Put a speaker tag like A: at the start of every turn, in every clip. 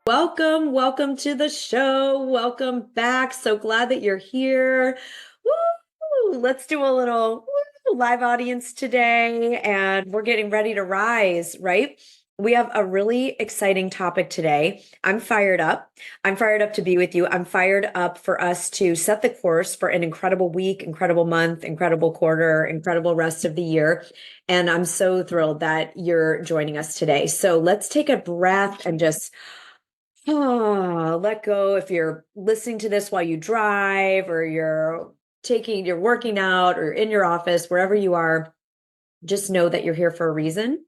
A: Welcome to the show. Welcome back. So glad that you're here. Woo! Let's do a little live audience today, and we're getting ready to rise, right? We have a really exciting topic today. I'm fired up. I'm fired up to be with you. I'm fired up for us to set the course for an incredible week, incredible month, incredible quarter, incredible rest of the year. And I'm so thrilled that you're joining us today. So let's take a breath and just let go. If you're listening to this while you drive or you're working out or in your office, wherever you are, just know that you're here for a reason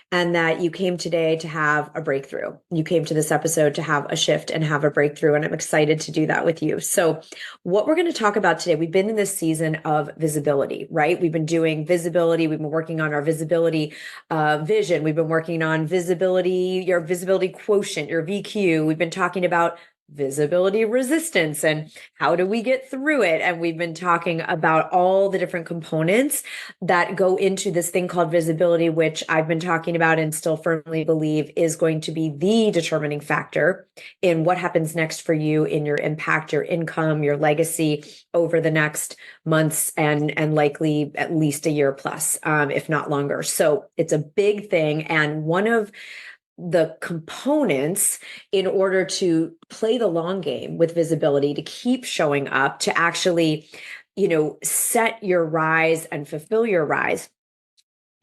A: and that you came today to have a breakthrough. You came to this episode to have a shift and have a breakthrough. And I'm excited to do that with you. So, what we're going to talk about today, we've been in this season of visibility, right? We've been doing visibility. We've been working on our visibility vision. We've been working on visibility, your visibility quotient, your VQ. We've been talking about visibility resistance and how do we get through it. And we've been talking about all the different components that go into this thing called visibility, which I've been talking about and still firmly believe is going to be the determining factor in what happens next for you in your impact, your income, your legacy over the next months and likely at least a year plus, if not longer. So it's a big thing. And one of the components in order to play the long game with visibility, to keep showing up, to actually, set your rise and fulfill your rise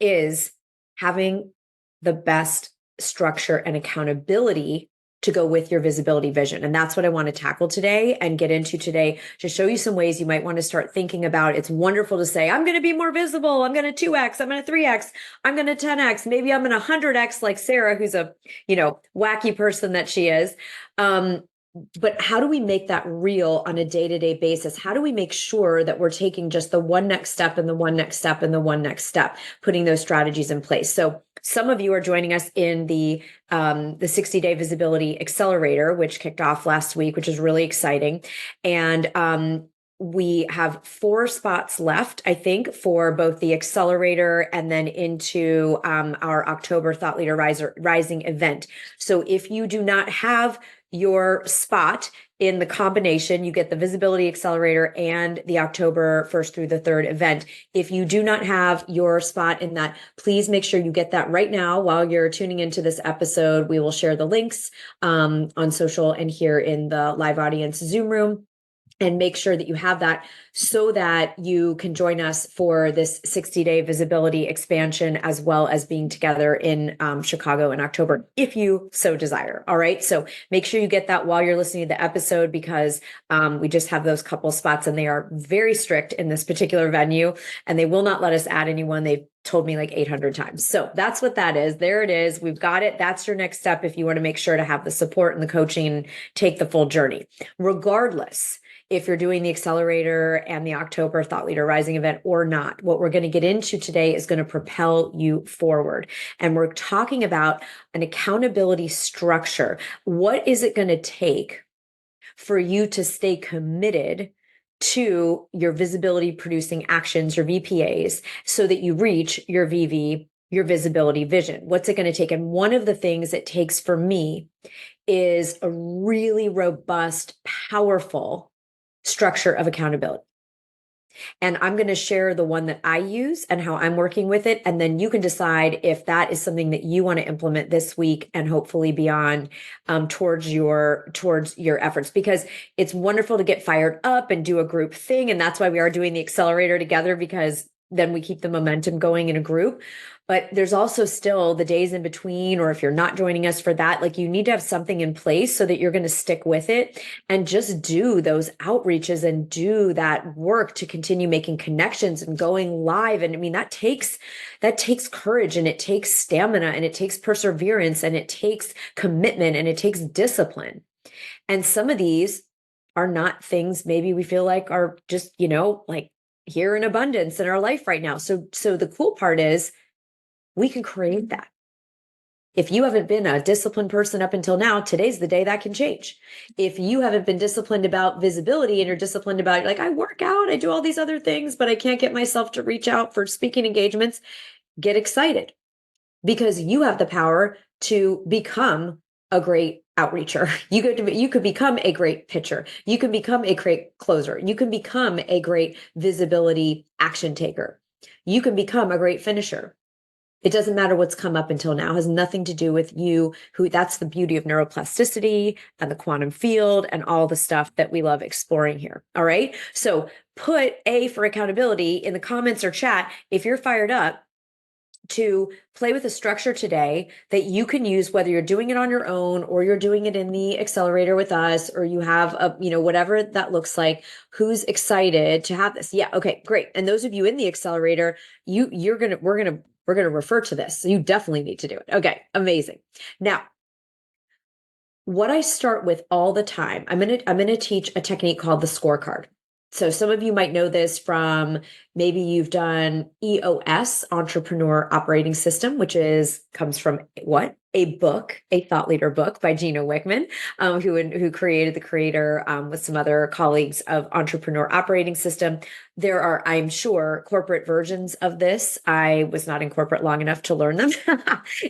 A: is having the best structure and accountability to go with your visibility vision. And that's what I want to tackle today and get into today to show you some ways you might want to start thinking about. It's wonderful to say, I'm going to be more visible. I'm going to 2X. I'm going to 3X. I'm going to 10X. Maybe I'm going to 100X like Sarah, who's a, wacky person that she is. But how do we make that real on a day-to-day basis? How do we make sure that we're taking just the one next step and the one next step and the one next step, putting those strategies in place? So some of you are joining us in the 60-day Visibility Accelerator, which kicked off last week, which is really exciting. And we have 4 spots left, I think, for both the accelerator and then into our October Thought Leader Rising event. So if you do not have your spot in the combination, you get the Visibility Accelerator and the October 1st through the 3rd event. If you do not have your spot in that, please make sure you get that right now while you're tuning into this episode. We will share the links on social and here in the live audience Zoom room. And make sure that you have that so that you can join us for this 60-day visibility expansion, as well as being together in Chicago in October, if you so desire. All right. So make sure you get that while you're listening to the episode, because we just have those couple spots and they are very strict in this particular venue and they will not let us add anyone. They've told me like 800 times. So that's what that is. There it is. We've got it. That's your next step if you want to make sure to have the support and the coaching and take the full journey. Regardless, if you're doing the accelerator and the October Thought Leader Rising event or not, what we're going to get into today is going to propel you forward. And we're talking about an accountability structure. What is it going to take for you to stay committed to your visibility producing actions, your VPAs, so that you reach your VV, your visibility vision? What's it going to take? And one of the things it takes for me is a really robust, powerful structure of accountability. And I'm going to share the one that I use and how I'm working with it. And then you can decide if that is something that you want to implement this week and hopefully beyond towards your efforts, because it's wonderful to get fired up and do a group thing. And that's why we are doing the accelerator together, because then we keep the momentum going in a group. But there's also still the days in between, or if you're not joining us for that, like you need to have something in place so that you're going to stick with it and just do those outreaches and do that work to continue making connections and going live. And I mean, that takes courage, and it takes stamina, and it takes perseverance, and it takes commitment, and it takes discipline. And some of these are not things maybe we feel like are just, like here in abundance in our life right now. So the cool part is we can create that. If you haven't been a disciplined person up until now, today's the day that can change. If you haven't been disciplined about visibility and you're disciplined about, like, I work out, I do all these other things, but I can't get myself to reach out for speaking engagements, get excited, because you have the power to become a great outreacher. You could become a great pitcher. You can become a great closer. You can become a great visibility action taker. You can become a great finisher. It doesn't matter what's come up until now. It has nothing to do with you. Who That's the beauty of neuroplasticity and the quantum field and all the stuff that we love exploring here. All right. So put A for accountability in the comments or chat if you're fired up to play with a structure today that you can use, whether you're doing it on your own or you're doing it in the accelerator with us, or you have a, whatever that looks like. Who's excited to have this? Yeah. Okay, great. And those of you in the accelerator, we're going to refer to this. So you definitely need to do it. Okay. Amazing. Now, what I start with all the time, I'm going to teach a technique called the scorecard. So some of you might know this from, maybe you've done EOS, Entrepreneur Operating System, which comes from what? A book, a thought leader book by Gino Wickman, who created the creator with some other colleagues of Entrepreneur Operating System. There are, I'm sure, corporate versions of this. I was not in corporate long enough to learn them.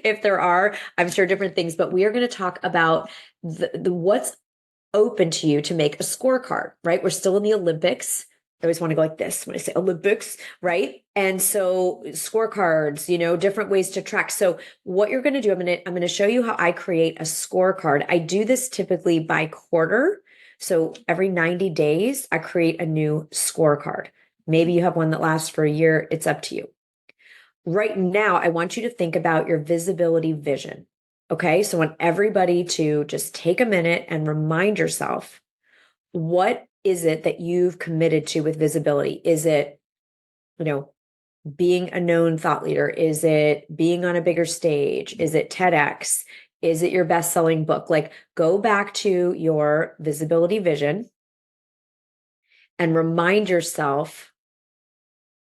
A: If there are, I'm sure different things, but we are going to talk about the what's open to you to make a scorecard, right? We're still in the Olympics. I always want to go like this when I say Olympics, right? And so scorecards, different ways to track. So what you're going to do, I'm going to show you how I create a scorecard. I do this typically by quarter. So every 90 days, I create a new scorecard. Maybe you have one that lasts for a year. It's up to you. Right now, I want you to think about your visibility vision. Okay, so I want everybody to just take a minute and remind yourself, what is it that you've committed to with visibility? Is it, being a known thought leader? Is it being on a bigger stage? Is it TEDx? Is it your best-selling book? Like, go back to your visibility vision and remind yourself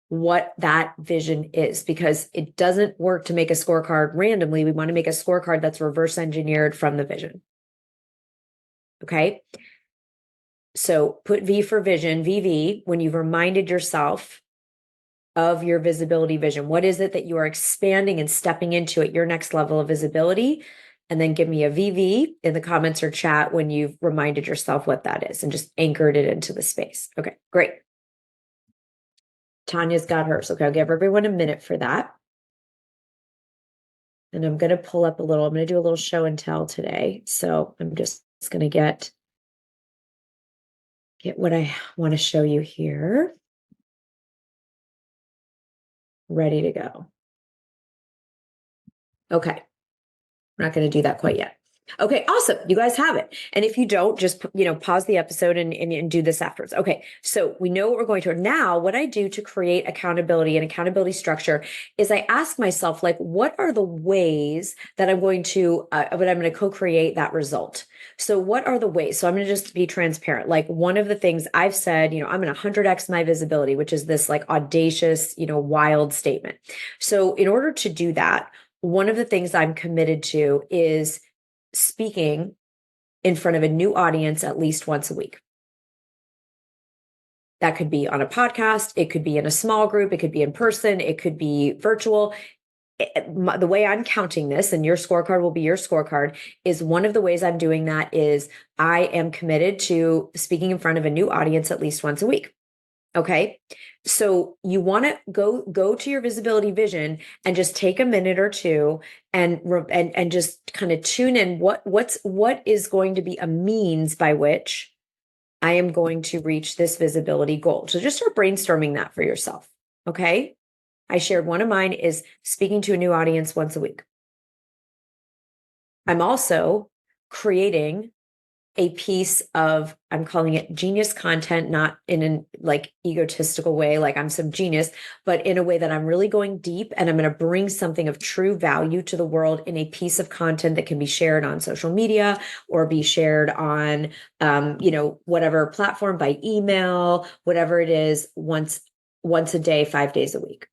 A: what that vision is, because it doesn't work to make a scorecard randomly. We want to make a scorecard that's reverse engineered from the vision. Okay. So put V for vision, VV, when you've reminded yourself of your visibility vision. What is it that you are expanding and stepping into at your next level of visibility? And then give me a VV in the comments or chat when you've reminded yourself what that is and just anchored it into the space. Okay, great. Tanya's got hers. Okay, I'll give everyone a minute for that. And I'm going to pull up I'm going to do a little show and tell today. So I'm just going to get what I want to show you here. Ready to go. Okay. We're not going to do that quite yet. Okay, awesome. You guys have it. And if you don't, just, pause the episode and do this afterwards. Okay, so we know what we're going to. Now, what I do to create accountability and accountability structure is I ask myself, like, what are the ways that I'm going to co-create that result? So what are the ways? So I'm going to just be transparent. Like, one of the things I've said, I'm going to 100x my visibility, which is this like audacious, wild statement. So in order to do that, one of the things I'm committed to is speaking in front of a new audience at least once a week. That could be on a podcast. It could be in a small group. It could be in person. It could be virtual. The way I'm counting this, and your scorecard will be your scorecard, is one of the ways I'm doing that is I am committed to speaking in front of a new audience at least once a week. Okay. So you want to go to your visibility vision and just take a minute or two and just kind of tune in what is going to be a means by which I am going to reach this visibility goal. So just start brainstorming that for yourself. Okay. I shared one of mine is speaking to a new audience once a week. I'm also creating a piece of, I'm calling it genius content, not in an like egotistical way, like I'm some genius, but in a way that I'm really going deep and I'm going to bring something of true value to the world in a piece of content that can be shared on social media or be shared on, whatever platform, by email, whatever it is, once a day, 5 days a week.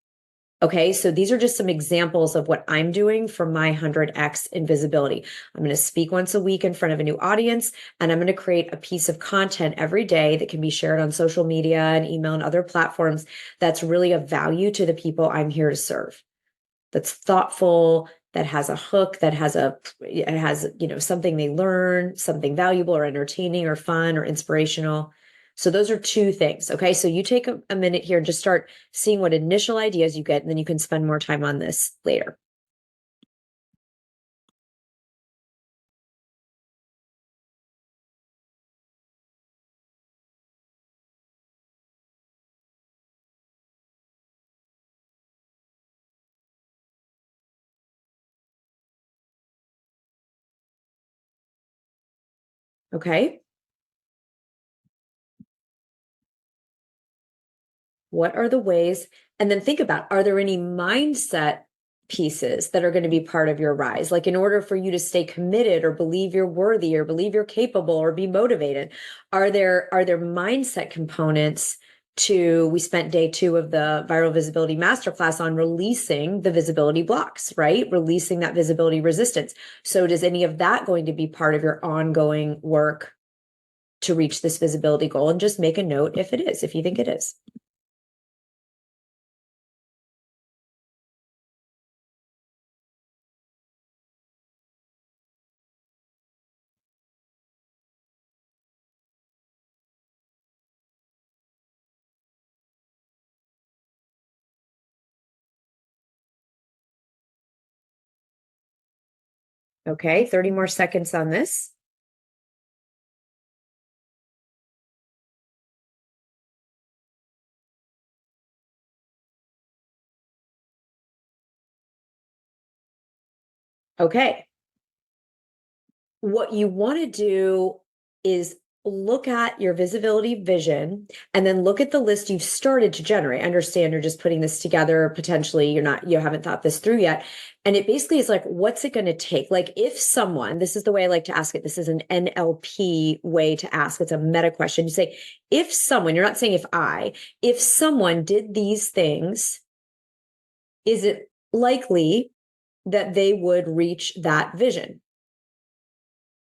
A: Okay, so these are just some examples of what I'm doing for my 100x in visibility. I'm going to speak once a week in front of a new audience, and I'm going to create a piece of content every day that can be shared on social media and email and other platforms that's really of value to the people I'm here to serve. That's thoughtful, that has a hook, that has something they learn, something valuable or entertaining or fun or inspirational. So those are two things. Okay. So you take a minute here and just start seeing what initial ideas you get, and then you can spend more time on this later. Okay. What are the ways? And then think about, are there any mindset pieces that are going to be part of your rise? Like, in order for you to stay committed or believe you're worthy or believe you're capable or be motivated, are there mindset components to, we spent day 2 of the Viral Visibility Masterclass on releasing the visibility blocks, right? Releasing that visibility resistance. So is any of that going to be part of your ongoing work to reach this visibility goal? And just make a note if it is, if you think it is. Okay, 30 more seconds on this. Okay. What you want to do is look at your visibility vision and then look at the list you've started to generate. I understand you're just putting this together. Potentially you haven't thought this through yet. And it basically is like, what's it going to take? Like, if someone, this is the way I like to ask it. This is an NLP way to ask. It's a meta question. You say, if someone, you're not saying if someone did these things, is it likely that they would reach that vision?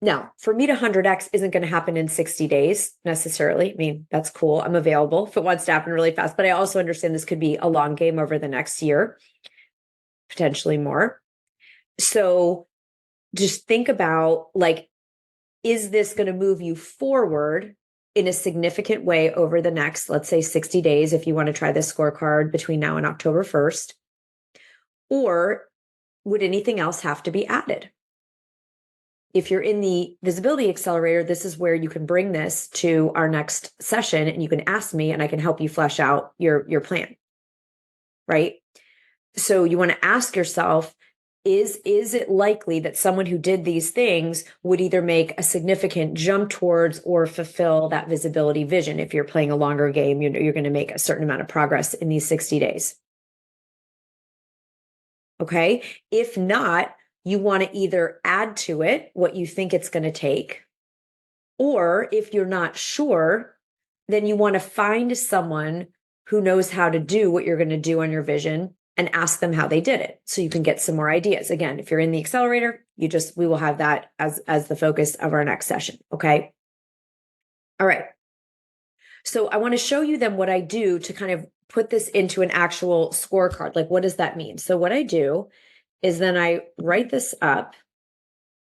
A: Now, for me to 100x isn't going to happen in 60 days necessarily. I mean, that's cool. I'm available if it wants to happen really fast, but I also understand this could be a long game over the next year, potentially more. So just think about, like, is this going to move you forward in a significant way over the next, let's say, 60 days, if you want to try this scorecard between now and October 1st? Or would anything else have to be added? If you're in the Visibility Accelerator, this is where you can bring this to our next session and you can ask me and I can help you flesh out your plan, right? So you want to ask yourself, is it likely that someone who did these things would either make a significant jump towards or fulfill that visibility vision? If you're playing a longer game, you're going to make a certain amount of progress in these 60 days. Okay. If not, you want to either add to it what you think it's going to take, or if you're not sure, then you want to find someone who knows how to do what you're going to do on your vision and ask them how they did it, so you can get some more ideas. Again, if you're in the accelerator, we will have that as the focus of our next session. Okay. All right. So I want to show you then what I do to kind of put this into an actual scorecard. Like, what does that mean? So what I do is then I write this up.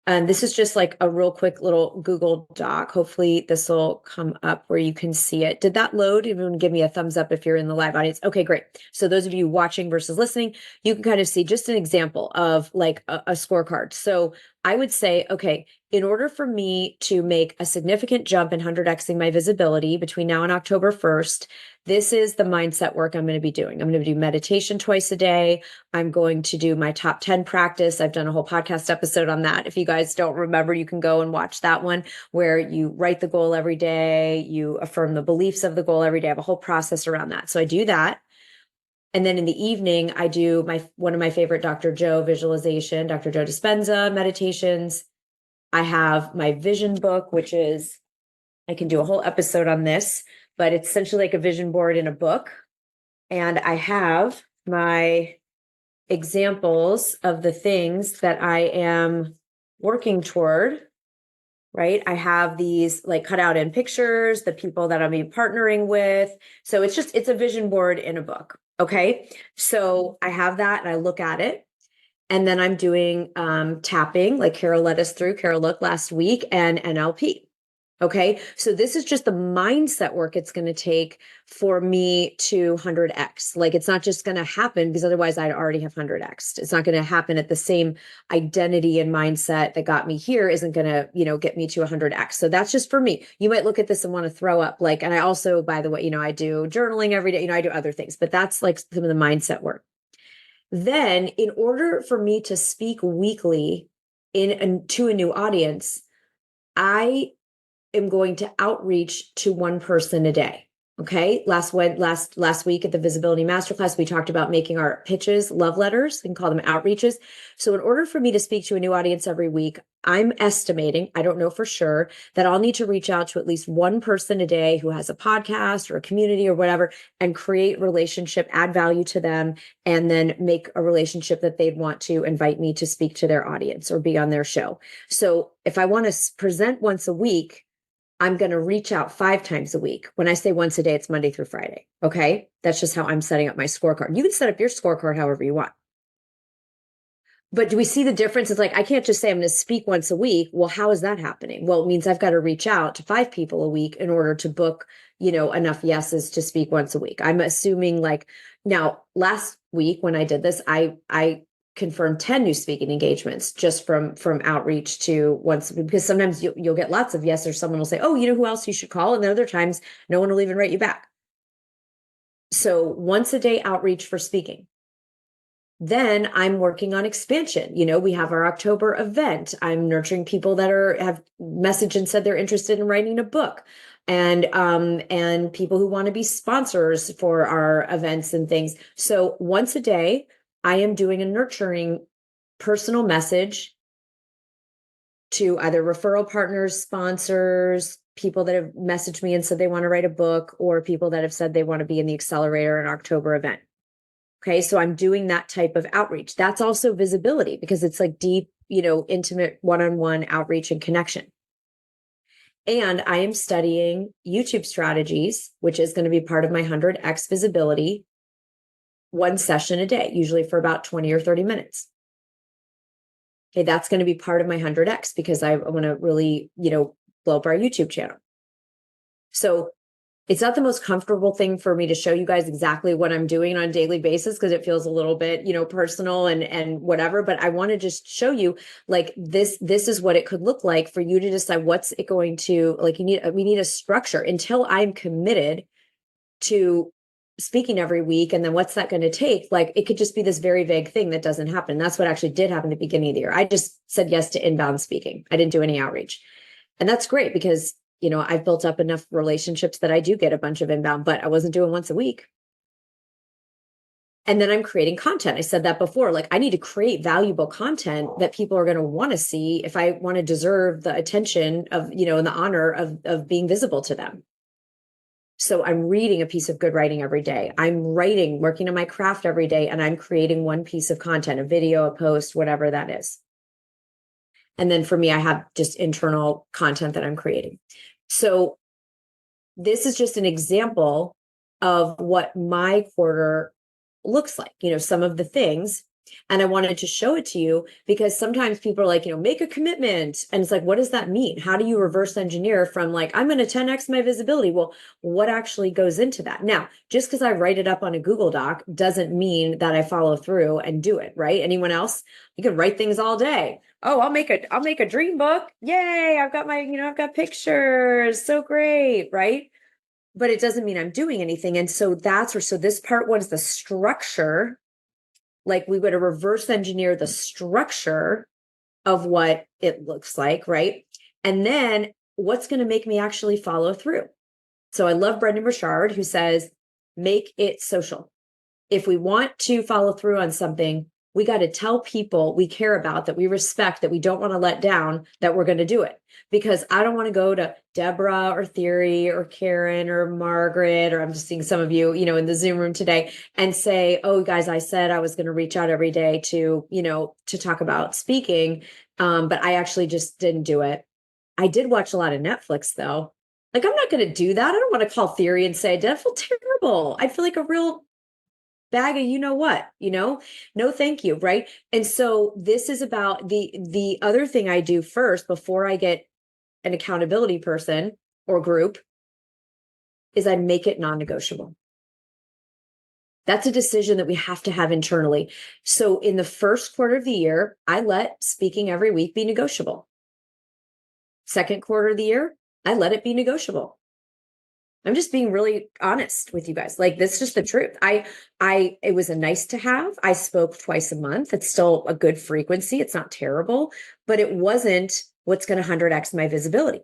A: And this is just like a real quick little Google Doc. Hopefully this will come up where you can see it. Did that load? Everyone give me a thumbs up if you're in the live audience. Okay, great. So those of you watching versus listening, you can kind of see just an example of like a scorecard. So I would say, okay, in order for me to make a significant jump in 100xing my visibility between now and October 1st, this is the mindset work I'm going to be doing. I'm going to do meditation twice a day. I'm going to do my top 10 practice. I've done a whole podcast episode on that. If you guys don't remember, you can go and watch that one, where you write the goal every day, you affirm the beliefs of the goal every day. I have a whole process around that. So I do that. And then in the evening, I do one of my favorite Dr. Joe visualization, Dr. Joe Dispenza meditations. I have my vision book, which is, I can do a whole episode on this, but it's essentially like a vision board in a book. And I have my examples of the things that I am working toward, right? I have these like cut out in pictures, the people that I'll be partnering with. So it's a vision board in a book. Okay. So I have that and I look at it. And then I'm doing tapping, like Carol led us through, Carol Look last week, and NLP. Okay. So this is just the mindset work it's going to take for me to 100x. Like it's not just going to happen because otherwise I'd already have 100x. It's not going to happen at the same identity and mindset that got me here isn't going to, get me to 100x. So that's just for me. You might look at this and want to throw up like, and I also, by the way, I do journaling every day, I do other things, but that's like some of the mindset work. Then in order for me to speak weekly to a new audience, I am going to outreach to one person a day. Okay. Last week at the Visibility Masterclass, we talked about making our pitches love letters. We can call them outreaches. So in order for me to speak to a new audience every week, I'm estimating, I don't know for sure, that I'll need to reach out to at least one person a day who has a podcast or a community or whatever, and create relationship, add value to them, and then make a relationship that they'd want to invite me to speak to their audience or be on their show. So if I want to present once a week, I'm going to reach out 5 times a week. When I say once a day, it's Monday through Friday. Okay. That's just how I'm setting up my scorecard. You can set up your scorecard however you want. But do we see the difference? It's like, I can't just say I'm going to speak once a week. Well, how is that happening? Well, it means I've got to reach out to 5 people a week in order to book, enough yeses to speak once a week. I'm assuming like now last week when I did this, I confirmed 10 new speaking engagements just from outreach to once, because sometimes you'll get lots of yes, or someone will say, oh, you know who else you should call? And then other times no one will even write you back. So once a day outreach for speaking. Then I'm working on expansion. We have our October event. I'm nurturing people that have messaged and said they're interested in writing a book, and people who want to be sponsors for our events and things. So once a day, I am doing a nurturing personal message to either referral partners, sponsors, people that have messaged me and said they want to write a book, or people that have said they want to be in the accelerator and October event. Okay. So I'm doing that type of outreach. That's also visibility because it's like deep, intimate one-on-one outreach and connection. And I am studying YouTube strategies, which is going to be part of my 100x visibility, one session a day, usually for about 20 or 30 minutes. Okay. That's going to be part of my 100x because I want to really, blow up our YouTube channel. So it's not the most comfortable thing for me to show you guys exactly what I'm doing on a daily basis because it feels a little bit, personal and whatever. But I want to just show you like this is what it could look like for you to decide what's it going to like. We need a structure until I'm committed to speaking every week. And then what's that going to take? Like it could just be this very vague thing that doesn't happen. That's what actually did happen at the beginning of the year. I just said yes to inbound speaking. I didn't do any outreach. And that's great because I've built up enough relationships that I do get a bunch of inbound, but I wasn't doing once a week. And then I'm creating content. I said that before, like I need to create valuable content that people are going to want to see if I want to deserve the attention of, and the honor of being visible to them. So I'm reading a piece of good writing every day. I'm working on my craft every day, and I'm creating one piece of content, a video, a post, whatever that is. And then for me, I have just internal content that I'm creating. So this is just an example of what my quarter looks like, some of the things. And I wanted to show it to you because sometimes people are like, make a commitment. And it's like, what does that mean? How do you reverse engineer from like, I'm going to 10x my visibility? Well, what actually goes into that? Now, just because I write it up on a Google Doc doesn't mean that I follow through and do it, right? Anyone else? You can write things all day. Oh, I'll make a dream book. Yay. I've got I've got pictures. So great. Right. But it doesn't mean I'm doing anything. And so so this part one is the structure. Like we would reverse engineer the structure of what it looks like, right? And then what's going to make me actually follow through? So I love Brendan Burchard, who says, make it social. If we want to follow through on something, we got to tell people we care about, that we respect, that we don't want to let down, that we're going to do it. Because I don't want to go to Deborah or Theory or Karen or Margaret, or I'm just seeing some of you, in the Zoom room today, and say, oh, guys, I said I was going to reach out every day to, to talk about speaking. But I actually just didn't do it. I did watch a lot of Netflix though. Like, I'm not going to do that. I don't want to call Theory and say, I feel terrible. I feel like a real bag of, you know what, no, thank you. Right. And so this is about the other thing I do first before I get an accountability person or group is I make it non-negotiable. That's a decision that we have to have internally. So in the first quarter of the year, I let speaking every week be negotiable. Second quarter of the year, I let it be negotiable. I'm just being really honest with you guys. Like, this is just the truth. It was a nice to have. I spoke twice a month. It's still a good frequency. It's not terrible, but it wasn't what's going to 100x my visibility.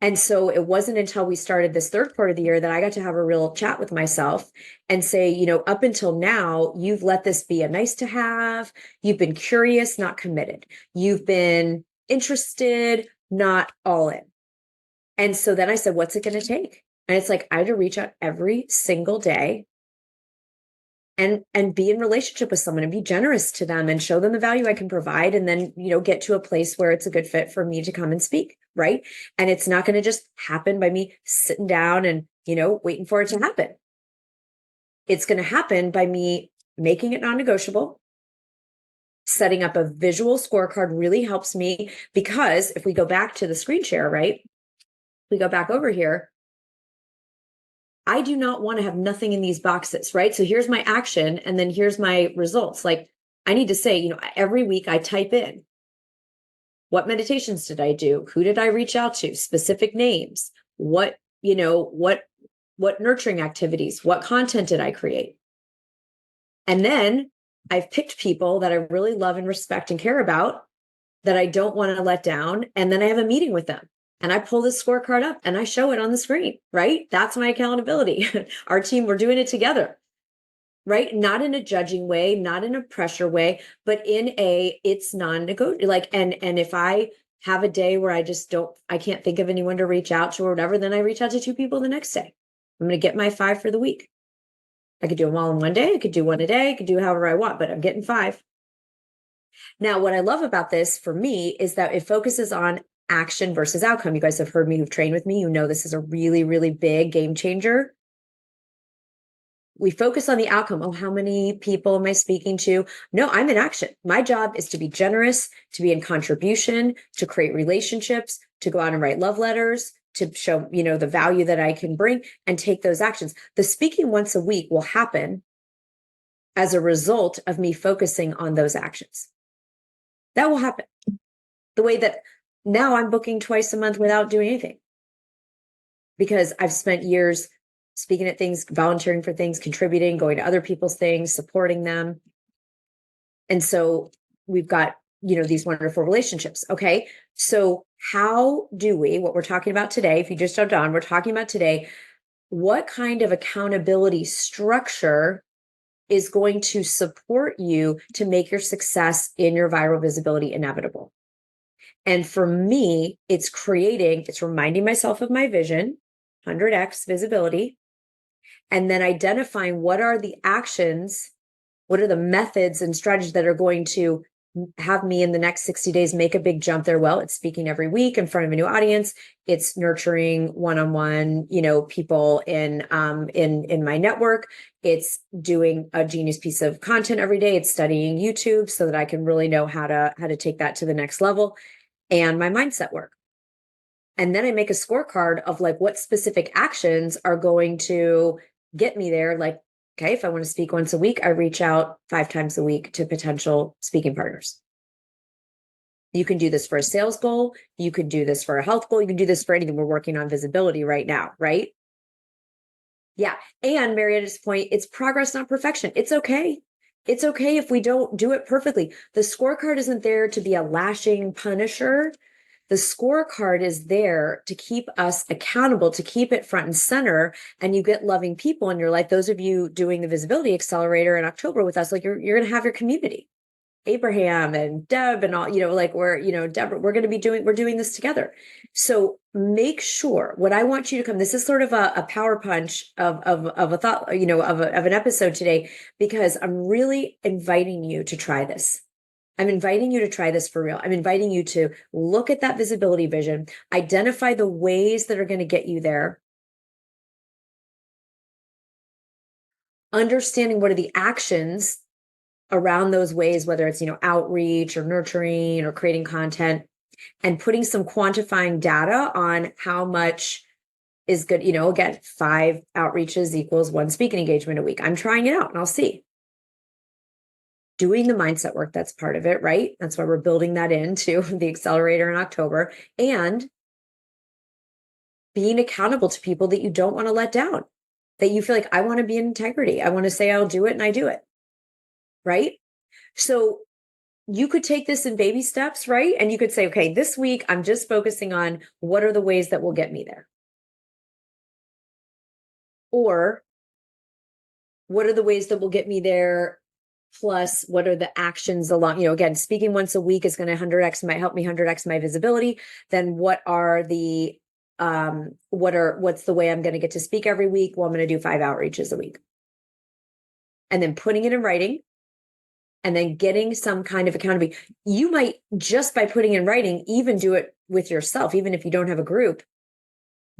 A: And so it wasn't until we started this third part of the year that I got to have a real chat with myself and say, up until now, you've let this be a nice to have. You've been curious, not committed. You've been interested, not all in. And so then I said, what's it going to take? And it's like, I had to reach out every single day and be in relationship with someone and be generous to them and show them the value I can provide. And then, get to a place where it's a good fit for me to come and speak. Right. And it's not going to just happen by me sitting down and, waiting for it to happen. It's going to happen by me making it non-negotiable. Setting up a visual scorecard really helps me, because if we go back to the screen share, right? We go back over here. I do not want to have nothing in these boxes, right? So here's my action, and then here's my results. Like, I need to say, every week I type in, what meditations did I do? Who did I reach out to? Specific names. What nurturing activities? What content did I create? And then I've picked people that I really love and respect and care about that I don't want to let down. And then I have a meeting with them. And I pull this scorecard up and I show it on the screen, right? That's my accountability. Our team, we're doing it together, right? Not in a judging way, not in a pressure way, but it's non-negotiable. Like, and if I have a day where I can't think of anyone to reach out to or whatever, then I reach out to 2 people the next day. I'm going to get my 5 for the week. I could do them all in one day. I could do one a day. I could do however I want, but I'm getting 5. Now, what I love about this for me is that it focuses on action versus outcome. You guys have heard me, who've trained with me, this is a really, really big game changer. We focus on the outcome. Oh, how many people am I speaking to? No, I'm in action. My job is to be generous, to be in contribution, to create relationships, to go out and write love letters, to show, the value that I can bring and take those actions. The speaking once a week will happen as a result of me focusing on those actions. That will happen. The way that now I'm booking twice a month without doing anything, because I've spent years speaking at things, volunteering for things, contributing, going to other people's things, supporting them. And so we've got, these wonderful relationships. Okay. So how do what we're talking about today, if you just jumped on, we're talking about today, what kind of accountability structure is going to support you to make your success in your viral visibility inevitable? And for me, it's reminding myself of my vision, 100x visibility, and then identifying what are the actions, what are the methods and strategies that are going to have me in the next 60 days make a big jump there. Well, it's speaking every week in front of a new audience. It's nurturing one-on-one, people in my network. It's doing a genius piece of content every day. It's studying YouTube so that I can really know how to take that to the next level, and my mindset work. And then I make a scorecard of like what specific actions are going to get me there. Like, okay, if I want to speak once a week, I reach out 5 times a week to potential speaking partners. You can do this for a sales goal. You could do this for a health goal. You can do this for anything. We're working on visibility right now, right? Yeah. And Marietta's point, it's progress, not perfection. It's okay. It's okay if we don't do it perfectly. The scorecard isn't there to be a lashing punisher. The scorecard is there to keep us accountable, to keep it front and center. And you get loving people in your life. Those of you doing the Visibility Accelerator in October with us, like you're going to have your community. Abraham and Deb and all, Deborah, we're doing this together. So make sure, what I want you to come, this is sort of a power punch of a thought, of an episode today, because I'm really inviting you to try this. I'm inviting you to try this for real. I'm inviting you to look at that visibility vision, identify the ways that are going to get you there. understanding what are the actions around those ways, whether it's, outreach or nurturing or creating content, and putting some quantifying data on how much is good. Again, 5 outreaches equals 1 speaking engagement a week. I'm trying it out and I'll see. Doing the mindset work, that's part of it, right? That's why we're building that into the accelerator in October, and being accountable to people that you don't want to let down, that you feel like, I want to be in integrity. I want to say I'll do it, and I do it, right? So you could take this in baby steps, right? And you could say, okay, this week I'm just focusing on what are the ways that will get me there. Or what are the ways that will get me there? Plus, what are the actions along, again, speaking once a week is going to 100x, might help me 100x my visibility. Then what are the, what's the way I'm going to get to speak every week? Well, I'm going to do 5 outreaches a week. And then putting it in writing, and then getting some kind of accountability. You might, just by putting in writing, even do it with yourself, even if you don't have a group.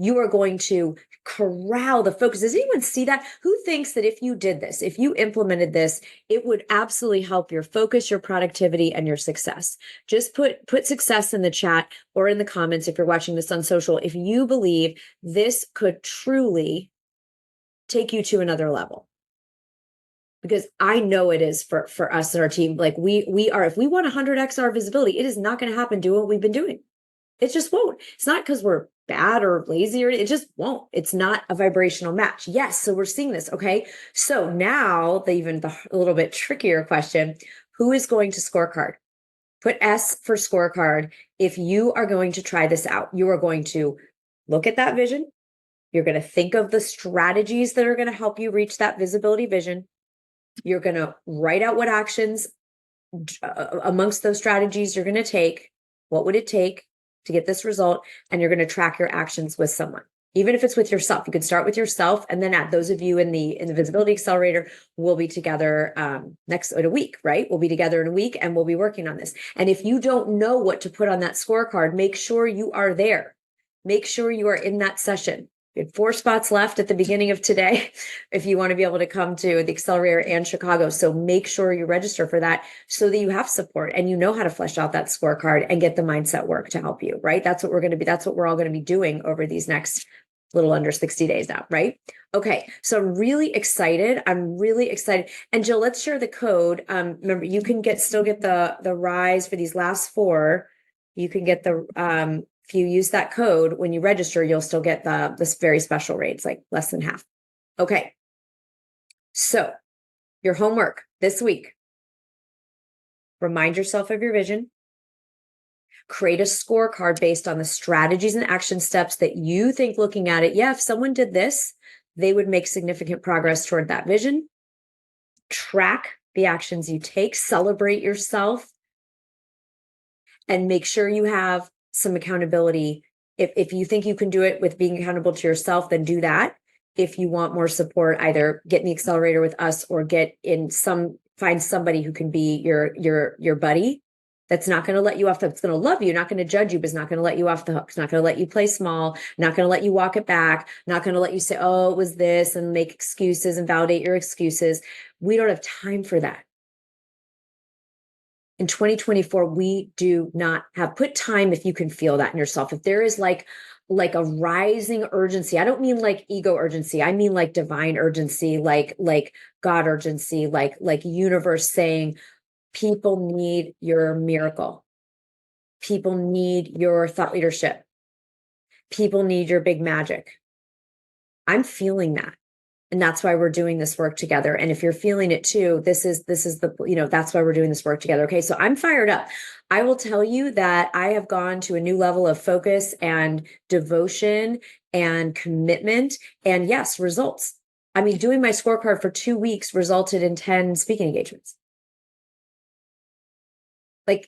A: You are going to corral the focus. Does anyone see that? Who thinks that if you did this, if you implemented this, it would absolutely help your focus, your productivity, and your success? Just put success in the chat or in the comments if you're watching this on social, if you believe this could truly take you to another level. Because I know it is for us and our team. Like we are, if we want 100x our visibility, it is not going to happen doing what we've been doing. It just won't. It's not because we're bad or lazy, or it just won't. It's not a vibrational match. Yes. So we're seeing this. Okay. So now the little bit trickier question, who is going to scorecard? Put S for scorecard. If you are going to try this out, you are going to look at that vision. You're going to think of the strategies that are going to help you reach that visibility vision. You're going to write out what actions amongst those strategies you're going to take. What would it take to get this result? And you're going to track your actions with someone, even if it's with yourself. You could start with yourself, and then at those of you in the Visibility Accelerator, we'll be together next in a week, right? We'll be together in a week, and we'll be working on this. And if you don't know what to put on that scorecard, make sure you are there. Make sure you are in that session. We had 4 spots left at the beginning of today if you want to be able to come to the Accelerator and Chicago. So make sure you register for that so that you have support and you know how to flesh out that scorecard and get the mindset work to help you, right? That's what we're all going to be doing over these next little under 60 days now, right? Okay, so I'm really excited. And Jill, let's share the code. Remember, you can still get the rise for these last 4. You can get the if you use that code when you register, you'll still get this very special rates, like less than half. Okay. So your homework this week, remind yourself of your vision, create a scorecard based on the strategies and action steps that you think, looking at it, yeah, if someone did this, they would make significant progress toward that vision. Track the actions you take, celebrate yourself, and make sure you have some accountability. If you think you can do it with being accountable to yourself, then do that. If you want more support, either get in the accelerator with us or find somebody who can be your buddy. That's not going to let you off. That's going to love you, not going to judge you, but it's not going to let you off the hook. It's not going to let you play small, not going to let you walk it back, not going to let you say, oh, it was this, and make excuses and validate your excuses. We don't have time for that. In 2024, we do not have, put time if you can feel that in yourself. If there is like a rising urgency, I don't mean like ego urgency. I mean like divine urgency, like God urgency, like universe saying, people need your miracle. People need your thought leadership. People need your big magic. I'm feeling that. And that's why we're doing this work together. And if you're feeling it too, this is that's why we're doing this work together. Okay. So I'm fired up. I will tell you that I have gone to a new level of focus and devotion and commitment, and yes, results. I mean, doing my scorecard for 2 weeks resulted in 10 speaking engagements. Like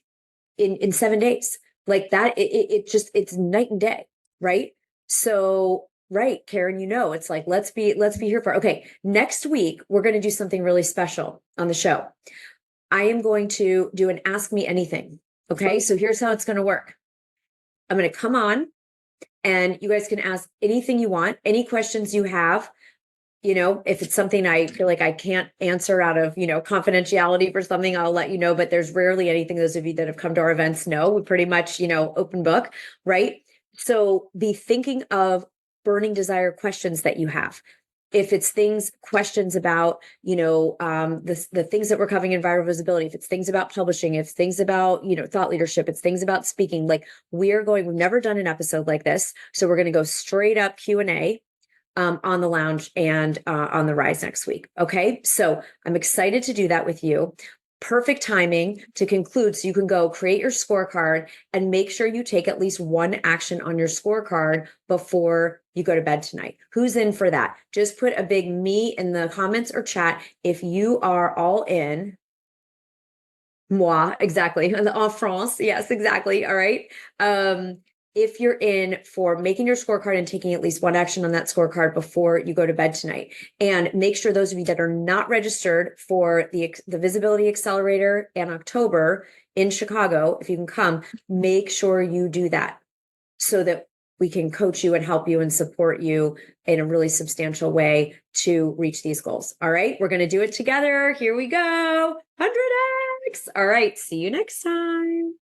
A: in 7 days, like that, it's night and day. Right. So right, Karen, it's like, let's be here for, okay, next week, we're going to do something really special on the show. I am going to do an Ask Me Anything. Okay. So here's how it's going to work. I'm going to come on and you guys can ask anything you want, any questions you have. if it's something I feel like I can't answer out of, confidentiality for something, I'll let you know, but there's rarely anything, those of you that have come to our events know, we pretty much, open book, right? So be thinking of burning desire questions that you have. If it's questions about, the things that we're covering in viral visibility, if it's things about publishing, if it's things about, thought leadership, it's things about speaking, like we've never done an episode like this. So we're going to go straight up Q&A on the lounge and on the rise next week. Okay. So I'm excited to do that with you. Perfect timing to conclude. So you can go create your scorecard and make sure you take at least one action on your scorecard before you go to bed tonight. Who's in for that? Just put a big me in the comments or chat if you are all in. Moi, exactly. En France. Yes, exactly. All right. If you're in for making your scorecard and taking at least one action on that scorecard before you go to bed tonight. And make sure those of you that are not registered for the Visibility Accelerator in October in Chicago, if you can come, make sure you do that so that we can coach you and help you and support you in a really substantial way to reach these goals. All right, we're going to do it together. Here we go. 100x. All right, see you next time.